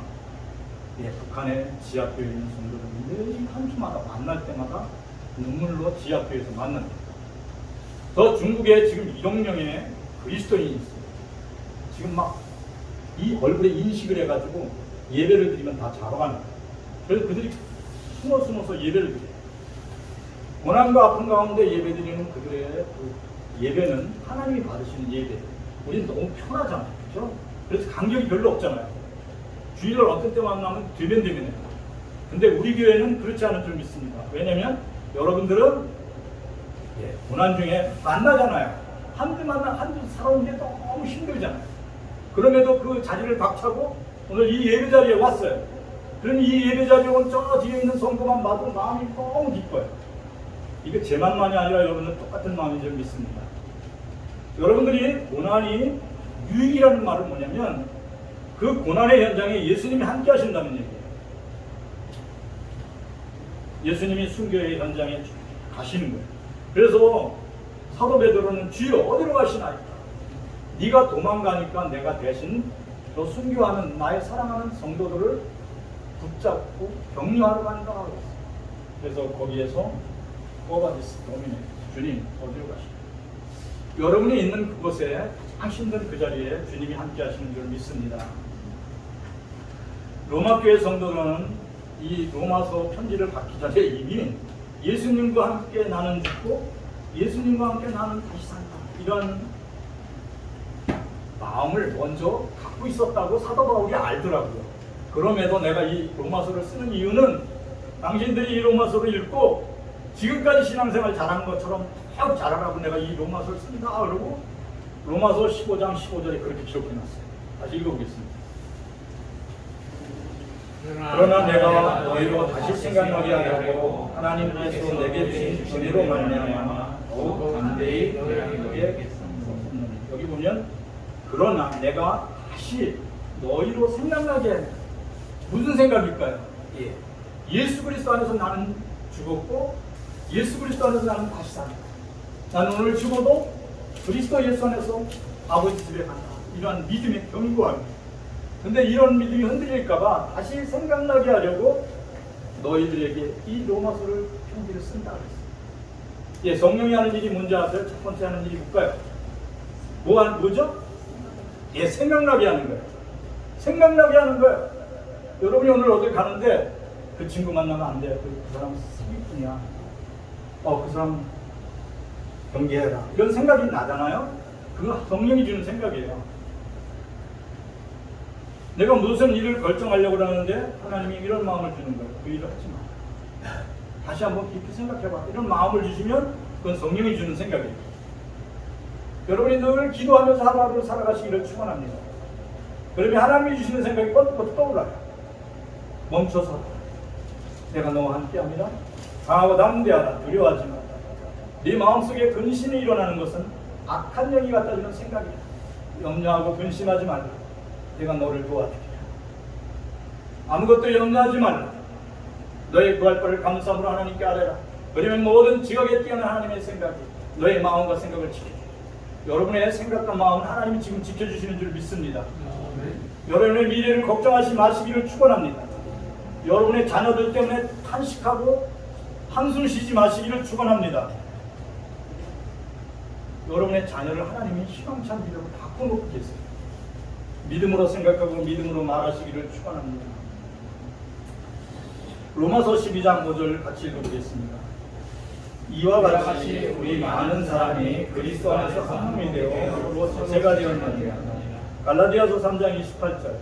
북한의 지하교회 있는 성도들이 매일 한 주마다 만날 때마다 눈물로 지하교에서 만납니다. 저 중국에 지금 1억 명의 그리스도인이 있어요. 지금 막 이 얼굴에 인식을 해가지고 예배를 드리면 다 자러가는 거예요. 그래서 그들이 숨어서 예배를 드려요. 고난과 아픈 가운데 예배 드리는 그들의 그 예배는 하나님이 받으시는 예배. 우리는 너무 편하잖아요. 그렇죠? 그래서 간격이 별로 없잖아요. 주일을 어떤 때 만나면 되면해요. 근데 우리 교회는 그렇지 않은 줄 믿습니다. 왜냐면 여러분들은 고난 중에 만나잖아요. 한두 살아오는 게 너무 힘들잖아요. 그럼에도 그 자리를 박차고 오늘 이 예배 자리에 왔어요. 그러니 이 예배 자리에 온 저 뒤에 있는 성도만 봐도 마음이 너무 기뻐요. 이게 제 마음만이 아니라 여러분은 똑같은 마음인 줄 믿습니다. 여러분들이 고난이 유익이라는 말은 뭐냐면 그 고난의 현장에 예수님이 함께 하신다는 얘기예요. 예수님이 순교의 현장에 가시는 거예요. 그래서 사도 베드로는 주여 어디로 가시나이까? 네가 도망가니까 내가 대신 너 순교하는 나의 사랑하는 성도들을 붙잡고 격려하러 간다 하고 있어요. 그래서 거기에서 꼬바디스 도미네 주님 어디로 가시나요? 여러분이 있는 그곳에 가장 힘든 그 자리에 주님이 함께 하시는 줄 믿습니다. 로마교회 성도들은 이 로마서 편지를 받기 전에 이미 예수님과 함께 나는 죽고 예수님과 함께 나는 다시 산다 이런 마음을 먼저 갖고 있었다고 사도 바울이 알더라고요. 그럼에도 내가 이 로마서를 쓰는 이유는 당신들이 이 로마서를 읽고 지금까지 신앙생활 잘한 것처럼 쭉 잘하라고 내가 이 로마서를 쓴다 그러고 로마서 15장 15절에 그렇게 기록해놨어요. 다시 읽어보겠습니다. 그러나 내가 너희로 다시 생각나게 하려고 하나님께서 내게 주신 은혜로 말미암아 더욱 담대히 너희에게 여기 보면 그러나 내가 다시 너희로 생각나게 한다. 무슨 생각일까요? 예수 그리스도 안에서 나는 죽었고 예수 그리스도 안에서 나는 다시 산다. 나는 오늘 죽어도 그리스도 예수 안에서 아버지 집에 간다. 이러한 믿음의 견고함입니다. 근데 이런 믿음이 흔들릴까봐 다시 생각나게 하려고 너희들에게 이 로마서를 편지를 쓴다 그랬어요. 성령이 하는 일이 뭔지 아세요? 첫 번째 하는 일이 뭘까요? 뭐죠? 생각나게 하는 거예요. 생각나게 하는 거예요. 여러분이 오늘 어디 가는데 그 친구 만나면 안 돼요. 그 사람 사기꾼이야. 그 사람 경계해라. 이런 생각이 나잖아요. 그거 성령이 주는 생각이에요. 내가 무슨 일을 결정하려고 하는데 하나님이 이런 마음을 주는 거예요. 그 일을 하지 마. 다시 한번 깊이 생각해봐. 이런 마음을 주시면 그건 성령이 주는 생각이에요. 여러분이 늘 기도하면서 하루하루 살아가시기를 축원합니다. 그러면 하나님이 주시는 생각이 뻗 떠올라요. 멈춰서 내가 너와 함께합니다. 강하고 담대하다. 두려워하지 마라. 네 마음속에 근심이 일어나는 것은 악한 영이 갖다 주는 생각이다. 염려하고 근심하지 말라. 내가 너를 도와주리라. 아무것도 염려하지 말라. 너의 구할 바를 감사함으로 하나님께 아뢰라. 그러면 모든 지각에 뛰어난 하나님의 생각이 너의 마음과 생각을 지키라. 여러분의 생각과 마음은 하나님이 지금 지켜주시는 줄 믿습니다. 여러분의 미래를 걱정하지 마시기를 축원합니다. 여러분의 자녀들 때문에 탄식하고 한숨 쉬지 마시기를 축원합니다. 여러분의 자녀를 하나님이 희망찬 믿음으로 바꿔놓고 계세요. 믿음으로 생각하고 믿음으로 말하시기를 축원합니다. 로마서 12장 5절 같이 읽어보겠습니다. 이와 같이 우리 많은 사람이 그리스도 안에서 한 몸이 되어 서로 저체가 되었느니라. 갈라디아서 3장 28절.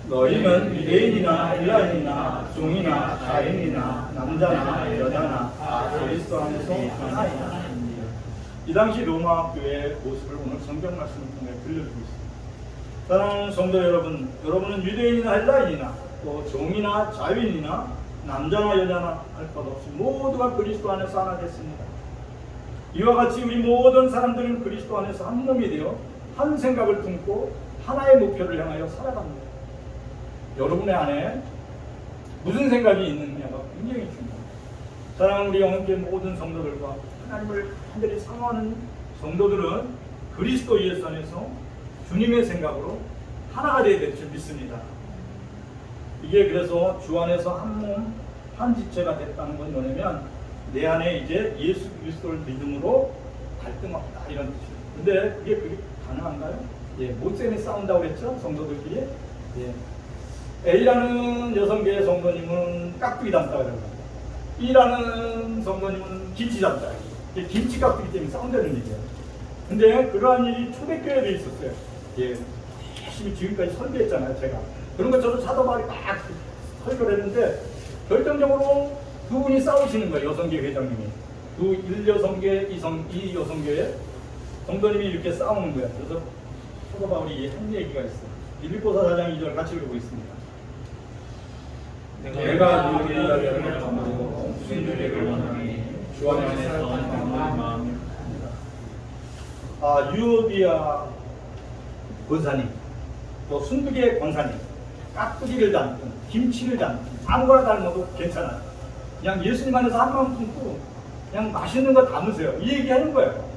너희는 유대인이나 헬라인이나 종이나 자인이나 남자나 여자나 다 그리스도 안에서 하나이다. 이 당시 로마 교회의 모습을 오늘 성경 말씀을 통해 들려주고 있습니다. 사랑하는 성도 여러분, 여러분은 유대인이나 헬라인이나 또 종이나 자유인이나 남자나 여자나 할 것 없이 모두가 그리스도 안에서 하나 됐습니다. 이와 같이 우리 모든 사람들은 그리스도 안에서 한 몸이 되어 한 생각을 품고 하나의 목표를 향하여 살아갑니다. 여러분의 안에 무슨 생각이 있느냐가 굉장히 중요합니다. 사랑하는 우리 영혼교회 모든 성도들과 하나님을 간절히 사모하는 성도들은 그리스도 예수 안에서 주님의 생각으로 하나가 되어야 될 줄 믿습니다. 이게 그래서 주 안에서 한 몸, 한 지체가 됐다는 건 뭐냐면 내 안에 이제 예수 그리스도를 믿음으로 갈등 없다 이런 뜻이에요. 근데 그게 가능한가요? 예, 못 때문에 싸운다고 그랬죠? 성도들끼리. 예. A라는 여성계의 성도님은 깍두기 담다 그러는 거예요. B라는 성도님은 김치 담다. 김치 깍두기 때문에 싸운다는 얘기예요. 근데 그러한 일이 초대교회에 있었어요. 예. 열심히 지금까지 설교했잖아요, 제가. 그런 것처럼 사도바울이 막 설교를 했는데 결정적으로 두 분이 싸우시는 거예요, 여성계 회장님이. 두 1여성계, 2 여성계에 성도님이 이렇게 싸우는 거예요. 그래서 사도바울이 한 얘기가 있어요. 빌립보서 4장 2절 같이 읽어보겠습니다. 내가 누리를 원하고 무슨 누리를 원하니 주 안에서 마음이 유오비아 권사님, 또 순두개 권사님, 깍두기를 담든 김치를 담든 아무거나 담아도 괜찮아요. 그냥 예수님 안에서 한 마음 품고 그냥 맛있는 거 담으세요. 이 얘기하는 거예요.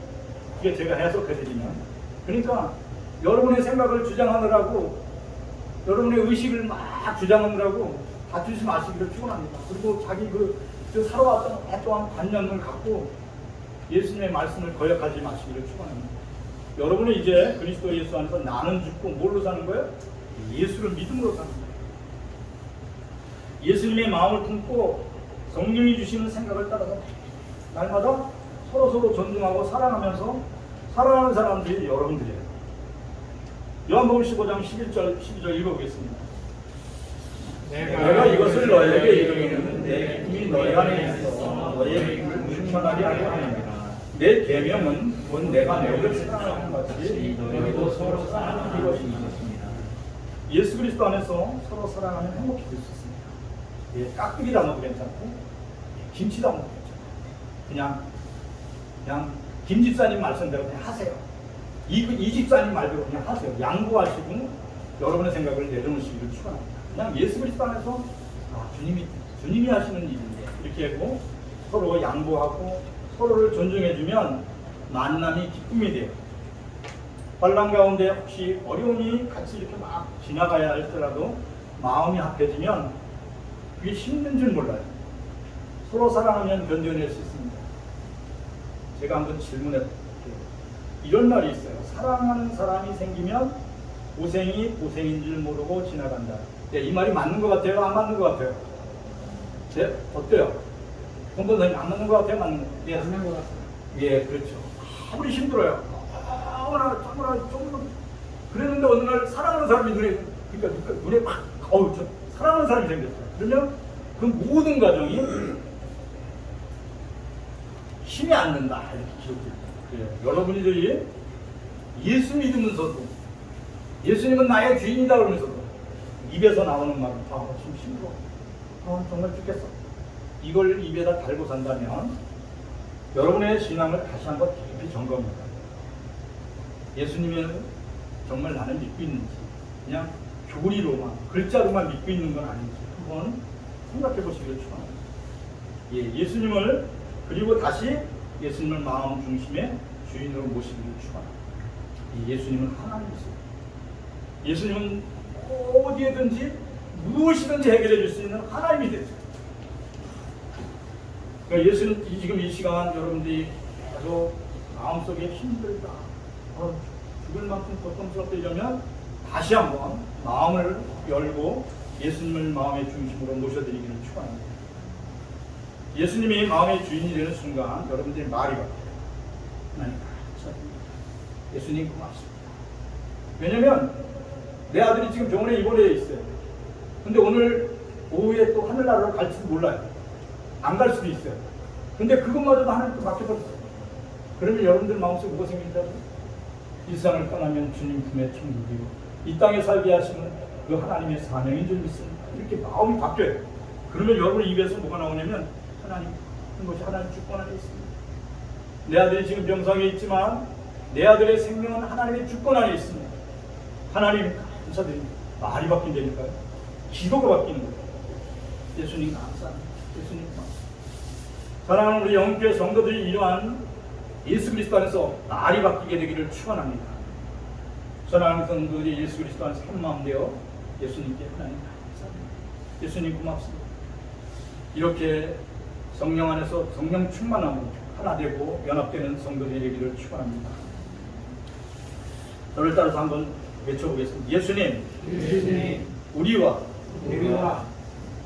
그게 제가 해석해드리면. 그러니까 여러분의 생각을 주장하느라고, 여러분의 의식을 막 주장하느라고 다투지 마시기를 축원합니다. 그리고 자기 살아왔던 오랫동안 관념을 갖고 예수님의 말씀을 거역하지 마시기를 축원합니다. 여러분은 이제 그리스도 예수 안에서 나는 죽고 뭘로 사는 거예요? 예수를 믿음으로 사는 거예요. 예수님의 마음을 품고 성령이 주시는 생각을 따라서 날마다 서로 존중하고 사랑하면서 살아가는 사람들이 여러분들이에요. 요한복음 15장 11절 12절 읽어보겠습니다. 내가 이것을 너희에게 이르기는 내 기쁨이 너희 안에 있어 너희의 기쁨을 충만하게 하려 함이라. 내 계명은 곧 내가 너희를 사랑하는 같이 너희도 서로 사랑하는 것입니다. 예수 그리스도 안에서 서로 사랑하면 행복해질 수 있습니다. 예, 깍두기 담아도 괜찮고 김치 담아도 괜찮고 그냥 김 집사님 말씀대로 그냥 하세요. 이 집사님 말대로 그냥 하세요. 양보하시고 여러분의 생각을 내려놓으시기를 축원합니다. 그냥 예수 그리스도 안에서 주님이 하시는 일인데 이렇게 하고 서로 양보하고 서로를 존중해주면 만남이 기쁨이 돼요. 환난 가운데 혹시 어려움이 같이 이렇게 막 지나가야 할지라도 마음이 합해지면 그게 힘든 줄 몰라요. 서로 사랑하면 견뎌낼 수 있습니다. 제가 한번 질문해볼게요. 이런 말이 있어요. 사랑하는 사람이 생기면 고생인 줄 모르고 지나간다. 네, 이 말이 맞는 것 같아요? 안 맞는 것 같아요? 네? 어때요? 선생님 안 맞는 것 같아요? 맞는 것 같아요? 맞는 것 같아요. 예, 그렇죠. 아무리 힘들어요. 조금 그랬는데 어느 날 사랑하는 사람이 눈에 팍, 사랑하는 사람이 생겼어요. 그러면 그 모든 과정이 힘이 안 된다. 이렇게 기록돼요. 예, 여러분들이 예수 믿으면서도 예수님은 나의 주인이다 그러면서도 입에서 나오는 말은 지금 힘들어. 정말 죽겠어. 이걸 입에다 달고 산다면 여러분의 신앙을 다시 한번 깊이 점검합니다. 예수님은 정말 나를 믿고 있는지 그냥 교리로만 글자로만 믿고 있는 건 아닌지 한번 생각해 보시기를 축원합니다. 예, 예수님을 그리고 다시 예수님을 마음 중심의 주인으로 모시기를 축원합니다. 예수님은 하나님이세요. 예수님은 어디에든지 무엇이든지 해결해 줄 수 있는 하나님이 되세요. 그러니까 예수는 지금 이 시간 여러분들이 계속 마음속에 힘들다, 죽을 만큼 고통스럽다 이러면 다시 한번 마음을 열고 예수님을 마음의 중심으로 모셔드리기를 축원합니다. 예수님이 마음의 주인이 되는 순간 여러분들의 말이 바뀌어요. 하나님 감사합니다. 예수님 고맙습니다. 왜냐면 내 아들이 지금 병원에 입원해 있어요. 근데 오늘 오후에 또 하늘나라로 갈지도 몰라요. 안 갈 수도 있어요. 근데 그것마저도 하나님께 맡겨버렸어요. 그러면 여러분들 마음속에 뭐가 생긴다고요? 이 세상을 떠나면 주님 품에 천국이고 이 땅에 살게 하시는 그 하나님의 사명인 줄 믿습니다. 이렇게 마음이 바뀌어요. 그러면 여러분 입에서 뭐가 나오냐면 하나님 한 것이 하나님 주권 안에 있습니다. 내 아들이 지금 병상에 있지만 내 아들의 생명은 하나님의 주권 안에 있습니다. 하나님 감사드립니다. 말이 바뀐다니까요. 기도가 바뀌는 거예요. 예수님 감사합니다. 예수님 감사합니다. 사랑하는 우리 영교회 성도들이 이러한 예수 그리스도 안에서 말이 바뀌게 되기를 축원합니다. 사랑하는 성도들이 예수 그리스도 안에서 한마음 되어 예수님께 하나님 감사합니다. 예수님 고맙습니다. 이렇게 성령 안에서 성령 충만함으로 하나 되고 연합되는 성도들이 되기를 축원합니다. 저를 따라서 한번 외쳐보겠습니다. 예수님, 예수님, 우리와 우리와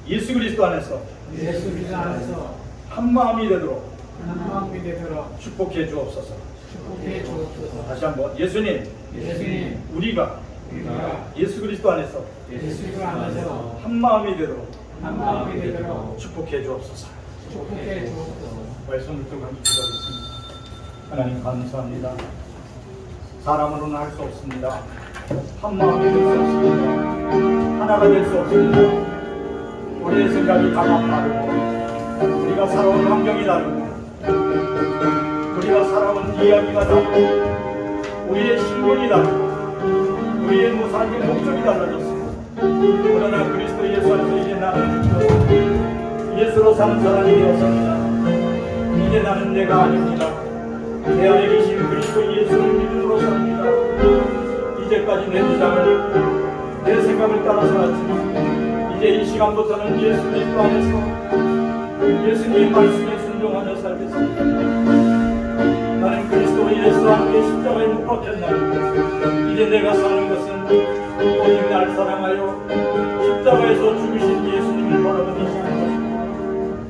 예수 그리스도 안에서 예수 그리스도 안에서 한 마음이 되도록 한 마음이 되도록 축복해 주옵소서. 축복해 주옵소서. 다시 한번 예수님, 예수님, 우리가 우리가 예수 그리스도 안에서 예수 그리스도 안에서 한 마음이 되도록 한 마음이 되도록 축복해 주옵소서. 축복해 주옵소서. 말씀을 듣고 함께 기도하겠습니다. 하나님 감사합니다. 사람으로는 할 수 없습니다. 한 마음이 될 수 없습니다. 하나가 될 수 없습니다. 우리의 생각이 다 다르고 우리가 살아온 환경이 다르고 우리가 살아온 이야기가 다르고 우리의 신분이 다르고 우리의 무사한 목적이 달라졌습니다. 그러나 그리스도 예수 안에서 이제 나는 예수로 사는 사람이 되었습니다. 이제 나는 내가 아닙니다. 내 안에 계신 그리스도 예수를 믿음으로 삽니다. 이제까지 내 주장을 내 생각을 따라 살았지만 이제 이 시간부터는 예수 그리스도 안에서 예수님의 말씀에 순종하며 살겠습니다. 나는 그리스도 예수와 함께 십자가에 못 박혔나니 이제 내가 사는 것은 오직 날 사랑하여 십자가에서 죽으신 예수님을 바라보는 것입니다.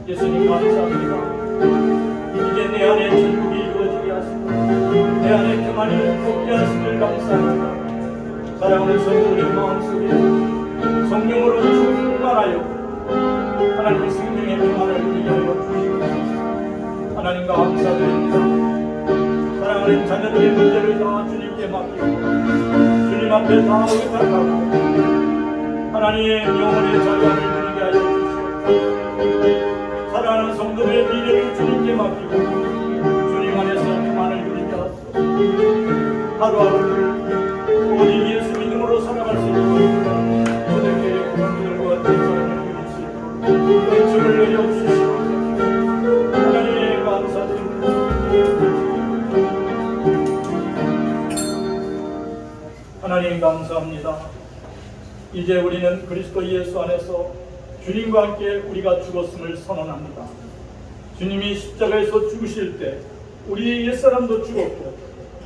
예수님 감사합니다. 이제 내 안에 천국이 이루어지게 하시고 내 안에 평안을 복게 하시길 감사합니다. 사랑하는 성도들의 마음속에 성령으로 충만하여 하나님의 생명의 평안을 누리게 하여 주시옵소서. 하나님과 감사드립니다. 사랑하는 자녀들의 문제를 다 주님께 맡기고 주님 앞에 다 의탁하고 하나님의 영혼의 자유함을 누리게 하여 주시옵소서. 사랑하는 성도들의 미래를 주님께 맡기고 주님 안에서 평안을 누리게 하소서. 하루하루를 오직 예수 믿음으로 살아갈 수 있도록 저들에게 그분들과 같은 사랑을 누리시고 은총을 내려주시옵소서. 하나님 감사드립니다. 하나님 감사합니다. 이제 우리는 그리스도 예수 안에서 주님과 함께 우리가 죽었음을 선언합니다. 주님이 십자가에서 죽으실 때 우리의 옛사람도 죽었고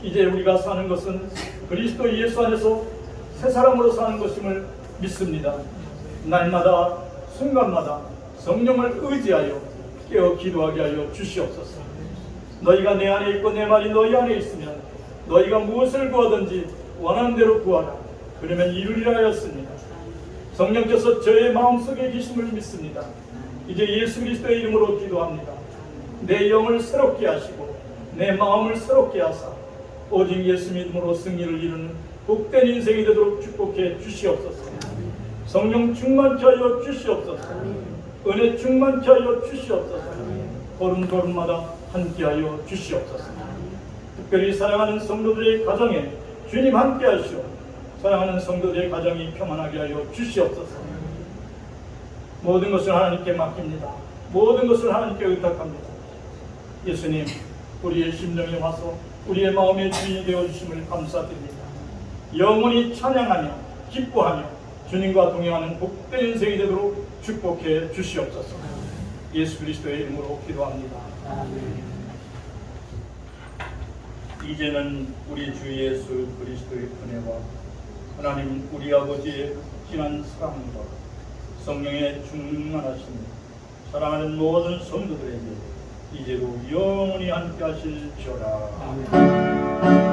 이제 우리가 사는 것은 그리스도 예수 안에서 새 사람으로 사는 것임을 믿습니다. 날마다 순간마다 성령을 의지하여 깨어 기도하게 하여 주시옵소서. 너희가 내 안에 있고 내 말이 너희 안에 있으면 너희가 무엇을 구하든지 원하는 대로 구하라. 그러면 이루리라 하였습니다. 성령께서 저의 마음속에 계심을 믿습니다. 이제 예수 그리스도의 이름으로 기도합니다. 내 영을 새롭게 하시고 내 마음을 새롭게 하사 오직 예수 믿음으로 승리를 이루는 복된 인생이 되도록 축복해 주시옵소서. 성령 충만케 하여 주시옵소서. 은혜 충만케 하여 주시옵소서. 걸음걸음마다 함께하여 주시옵소서. 특별히 사랑하는 성도들의 가정에 주님 함께 하시오. 사랑하는 성도들의 가정이 평안하게 하여 주시옵소서. 모든 것을 하나님께 맡깁니다. 모든 것을 하나님께 의탁합니다. 예수님, 우리의 심령에 와서 우리의 마음의 주인이 되어주심을 감사드립니다. 영원히 찬양하며 기뻐하며 주님과 동행하는 복된 인생이 되도록 축복해 주시옵소서. 예수 그리스도의 이름으로 기도합니다. 이제는 우리 주 예수 그리스도의 은혜와 하나님 우리 아버지의 진한 사랑과 성령의 충만하심을 사랑하는 모든 성도들에게 이제로 영원히 함께 하실지어다.